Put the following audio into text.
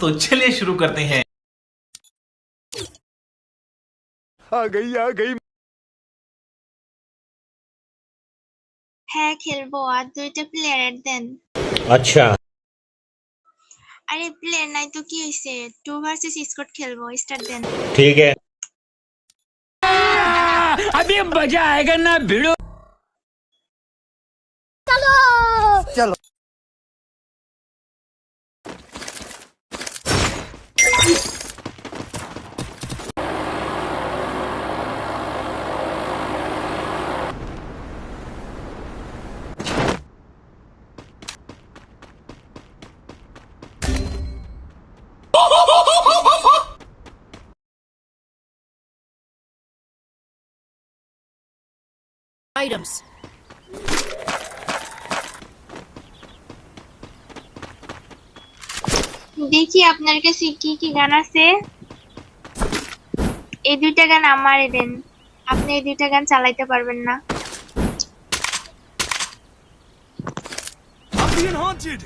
तो चलिए शुरू करते हैं। आ गई। হ্যাঁ খেলবো, আর 2টা প্লেয়ার দেন। अच्छा আরে প্লেয়ার নাই তো কি হইছে, 2 ভার্সেস স্কোয়াড খেলবো, স্টার্ট দেন। ठीक है अभी मजा आएगा ना भिड़ो। चलो Items. দেখি আপনার কাছে কি কি গান আছে। এই 2টা গান আমারে দেন, আপনি এই 2টা গান চালাইতে পারবেন না। I'm being haunted.